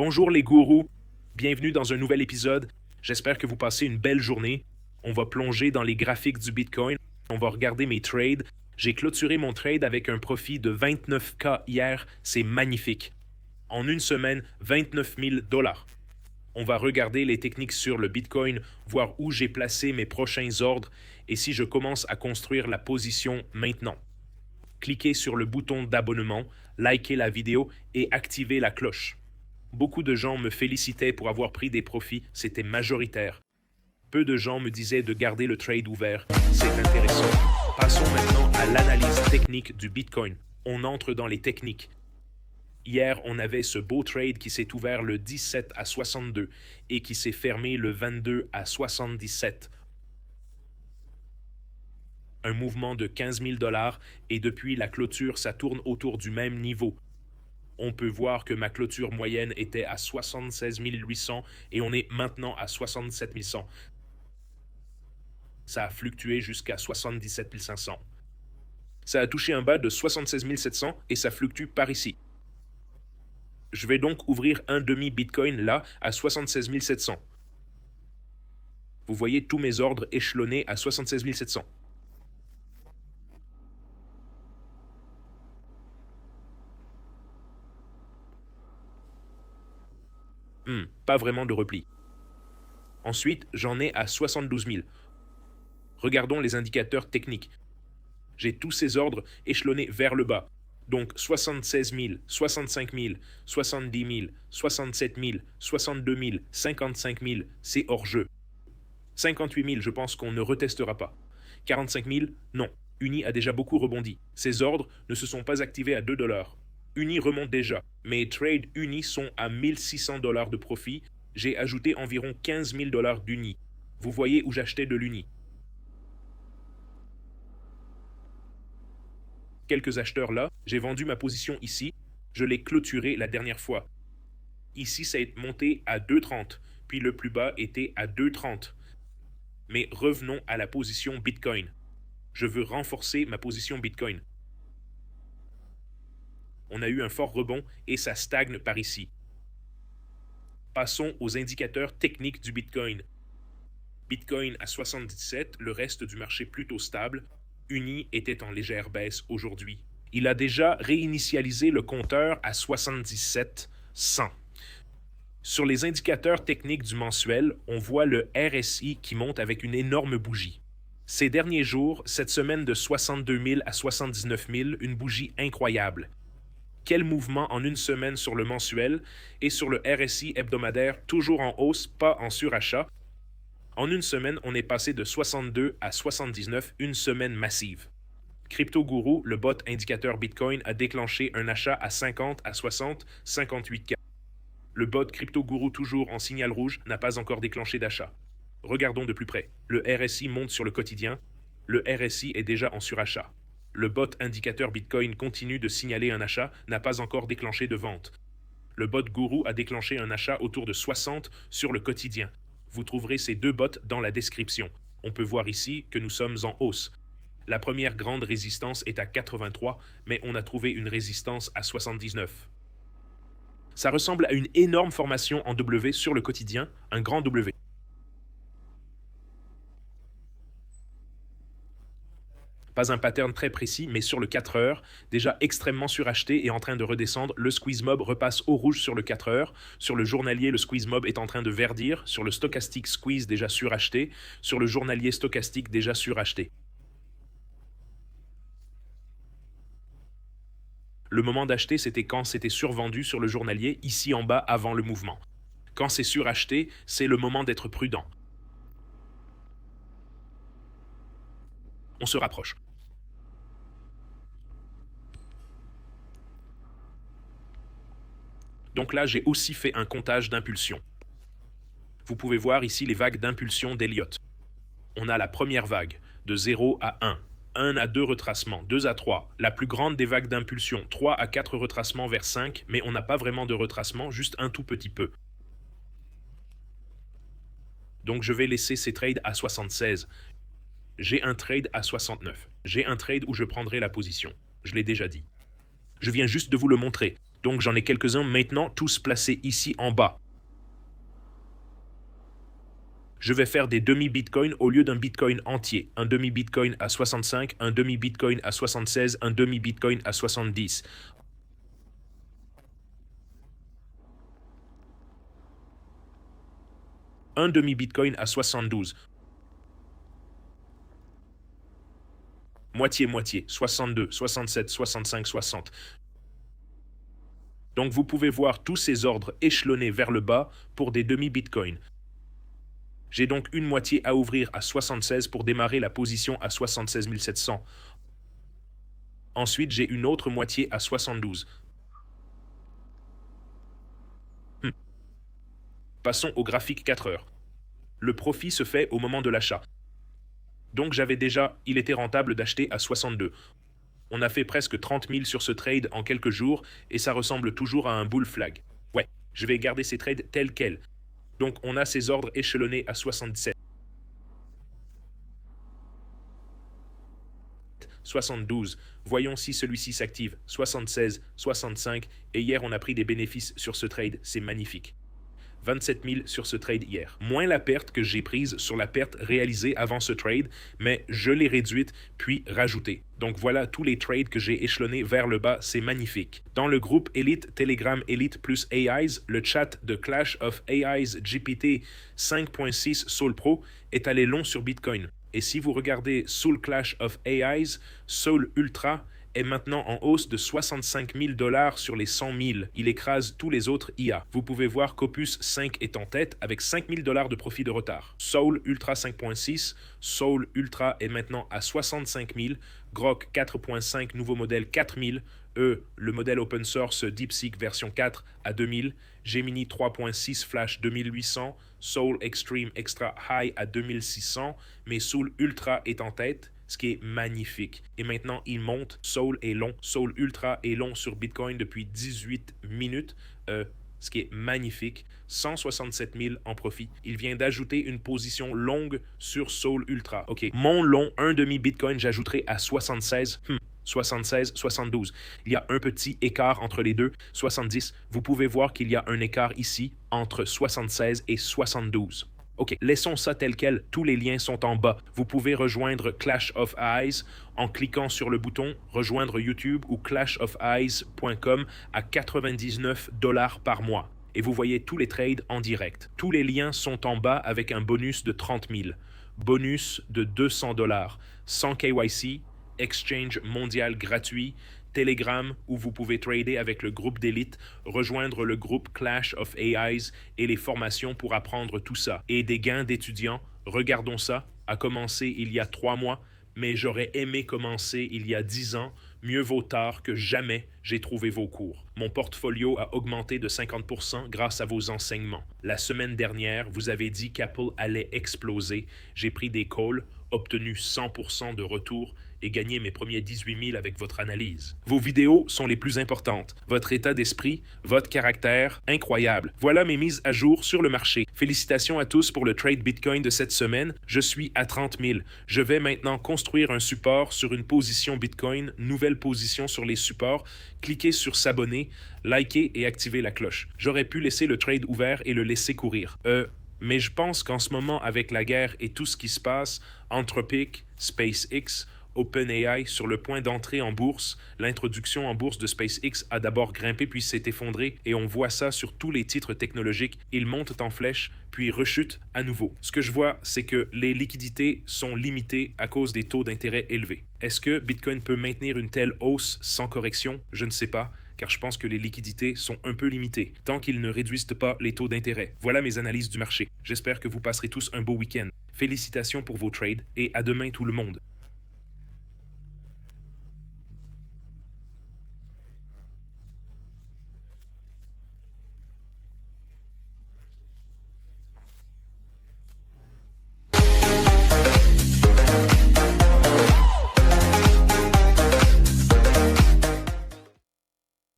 Bonjour les gourous, bienvenue dans un nouvel épisode. J'espère que vous passez une belle journée. On va plonger dans les graphiques du Bitcoin. On va regarder mes trades. J'ai clôturé mon trade avec un profit de 29K hier. C'est magnifique. En une semaine, 29 000 $. On va regarder les techniques sur le Bitcoin, voir où j'ai placé mes prochains ordres et si je commence à construire la position maintenant. Cliquez sur le bouton d'abonnement, likez la vidéo et activez la cloche. Beaucoup de gens me félicitaient pour avoir pris des profits, c'était majoritaire. Peu de gens me disaient de garder le trade ouvert, c'est intéressant. Passons maintenant à l'analyse technique du Bitcoin. On entre dans les techniques. Hier, on avait ce beau trade qui s'est ouvert le 17 à 62 et qui s'est fermé le 22 à 77. Un mouvement de 15 000 $ et depuis la clôture, ça tourne autour du même niveau. On peut voir que ma clôture moyenne était à 76 800 et on est maintenant à 67 100. Ça a fluctué jusqu'à 77 500. Ça a touché un bas de 76 700 et ça fluctue par ici. Je vais donc ouvrir un demi-Bitcoin là à 76 700. Vous voyez tous mes ordres échelonnés à 76 700. Pas vraiment de repli. Ensuite, j'en ai à 72 000. Regardons les indicateurs techniques. J'ai tous ces ordres échelonnés vers le bas. Donc 76 000, 65 000, 70 000, 67 000, 62 000, 55 000, c'est hors jeu. 58 000, je pense qu'on ne retestera pas. 45 000, non. Uni a déjà beaucoup rebondi. Ces ordres ne se sont pas activés à 2 $. Uni remonte déjà. Mes trades Uni sont à 1 600 $ de profit. J'ai ajouté environ 15 000 $ d'Uni. Vous voyez où j'achetais de l'Uni. Quelques acheteurs là, j'ai vendu ma position ici, je l'ai clôturé la dernière fois. Ici, ça est monté à 2,30, puis le plus bas était à 2,30. Mais revenons à la position Bitcoin. Je veux renforcer ma position Bitcoin. On a eu un fort rebond et ça stagne par ici. Passons aux indicateurs techniques du Bitcoin. Bitcoin à 77, le reste du marché plutôt stable. Uni était en légère baisse aujourd'hui. Il a déjà réinitialisé le compteur à 77 100. Sur les indicateurs techniques du mensuel, on voit le RSI qui monte avec une énorme bougie. Ces derniers jours, cette semaine de 62 000 à 79 000, une bougie incroyable. Quel mouvement en une semaine sur le mensuel et sur le RSI hebdomadaire, toujours en hausse, pas en surachat. En une semaine, on est passé de 62 à 79, une semaine massive. CryptoGuru, le bot indicateur Bitcoin, a déclenché un achat à 50, à 60, 58K. Le bot CryptoGuru, toujours en signal rouge, n'a pas encore déclenché d'achat. Regardons de plus près. Le RSI monte sur le quotidien. Le RSI est déjà en surachat. Le bot indicateur Bitcoin continue de signaler un achat, n'a pas encore déclenché de vente. Le bot Guru a déclenché un achat autour de 60 sur le quotidien. Vous trouverez ces deux bots dans la description. On peut voir ici que nous sommes en hausse. La première grande résistance est à 83, mais on a trouvé une résistance à 79. Ça ressemble à une énorme formation en W sur le quotidien, un grand W. Pas un pattern très précis, mais sur le 4 heures, déjà extrêmement suracheté et en train de redescendre, le squeeze mob repasse au rouge sur le 4 heures. Sur le journalier, le squeeze mob est en train de verdir. Sur le stochastique squeeze déjà suracheté. Sur le journalier stochastique déjà suracheté. Le moment d'acheter, c'était quand c'était survendu sur le journalier, ici en bas avant le mouvement. Quand c'est suracheté, c'est le moment d'être prudent. On se rapproche. Donc là, j'ai aussi fait un comptage d'impulsion. Vous pouvez voir ici les vagues d'impulsion d'Elliott. On a la première vague, de 0 à 1. 1 à 2 retracements, 2 à 3. La plus grande des vagues d'impulsion, 3 à 4 retracements vers 5, mais on n'a pas vraiment de retracement, juste un tout petit peu. Donc je vais laisser ces trades à 76. J'ai un trade à 69. J'ai un trade où je prendrai la position. Je l'ai déjà dit. Je viens juste de vous le montrer. Donc j'en ai quelques-uns maintenant, tous placés ici en bas. Je vais faire des demi-bitcoins au lieu d'un bitcoin entier. Un demi-bitcoin à 65, un demi-bitcoin à 76, un demi-bitcoin à 70. Un demi-bitcoin à 72. Moitié-moitié, 62, 67, 65, 60. Donc vous pouvez voir tous ces ordres échelonnés vers le bas pour des demi-bitcoins. J'ai donc une moitié à ouvrir à 76 pour démarrer la position à 76 700. Ensuite, j'ai une autre moitié à 72. Passons au graphique 4 heures. Le profit se fait au moment de l'achat. Donc il était rentable d'acheter à 62. On a fait presque 30 000 sur ce trade en quelques jours et ça ressemble toujours à un bull flag. Ouais, je vais garder ces trades tels quels. Donc on a ces ordres échelonnés à 77. 72. Voyons si celui-ci s'active. 76, 65. Et hier, on a pris des bénéfices sur ce trade. C'est magnifique. 27 000 sur ce trade hier. Moins la perte que j'ai prise sur la perte réalisée avant ce trade, mais je l'ai réduite puis rajoutée. Donc voilà tous les trades que j'ai échelonnés vers le bas, c'est magnifique. Dans le groupe Elite, Telegram Elite plus AIs, le chat de Clash of AIs GPT 5.6 Soul Pro est allé long sur Bitcoin. Et si vous regardez Soul Clash of AIs, Soul Ultra est maintenant en hausse de 65 000 $ sur les 100 000. Il écrase tous les autres IA. Vous pouvez voir qu'Opus 5 est en tête avec 5 000 $ de profit de retard. Soul Ultra 5.6, Soul Ultra est maintenant à 65 000. Grok 4.5, nouveau modèle 4 000. Le modèle open source DeepSeek version 4 à 2000. Gemini 3.6 Flash 2800. Soul Extreme Extra High à 2600. Mais Soul Ultra est en tête, ce qui est magnifique. Et maintenant, il monte. Soul est long. Soul Ultra est long sur Bitcoin depuis 18 minutes. Ce qui est magnifique. 167 000 en profit. Il vient d'ajouter une position longue sur Soul Ultra. OK. Mon long, un demi-Bitcoin, j'ajouterai à 76. 76, 72. Il y a un petit écart entre les deux. 70. Vous pouvez voir qu'il y a un écart ici entre 76 et 72. OK, laissons ça tel quel. Tous les liens sont en bas. Vous pouvez rejoindre Clash of Eyes en cliquant sur le bouton rejoindre YouTube ou clashofeyes.com à 99 $ par mois. Et vous voyez tous les trades en direct. Tous les liens sont en bas avec un bonus de 30 000. Bonus de 200 $. Sans KYC, exchange mondial gratuit, Telegram où vous pouvez trader avec le groupe d'élite, rejoindre le groupe Clash of AIs et les formations pour apprendre tout ça. Et des gains d'étudiants, regardons ça, a commencé il y a 3 mois, mais j'aurais aimé commencer il y a 10 ans. Mieux vaut tard que jamais, j'ai trouvé vos cours. Mon portfolio a augmenté de 50% grâce à vos enseignements. La semaine dernière, vous avez dit qu'Apple allait exploser. J'ai pris des calls, obtenu 100% de retour et gagné mes premiers 18 000 avec votre analyse. Vos vidéos sont les plus importantes. Votre état d'esprit, votre caractère, incroyable. Voilà mes mises à jour sur le marché. Félicitations à tous pour le trade Bitcoin de cette semaine. Je suis à 30 000. Je vais maintenant construire un support sur une position Bitcoin, nouvelle position sur les supports. Cliquez sur s'abonner, likez et activez la cloche. J'aurais pu laisser le trade ouvert et le laisser courir. Mais je pense qu'en ce moment, avec la guerre et tout ce qui se passe, Anthropic, SpaceX, OpenAI sur le point d'entrer en bourse. L'introduction en bourse de SpaceX a d'abord grimpé puis s'est effondrée et on voit ça sur tous les titres technologiques. Ils montent en flèche puis rechutent à nouveau. Ce que je vois, c'est que les liquidités sont limitées à cause des taux d'intérêt élevés. Est-ce que Bitcoin peut maintenir une telle hausse sans correction? Je ne sais pas, car je pense que les liquidités sont un peu limitées, tant qu'ils ne réduisent pas les taux d'intérêt. Voilà mes analyses du marché. J'espère que vous passerez tous un beau week-end. Félicitations pour vos trades et à demain tout le monde.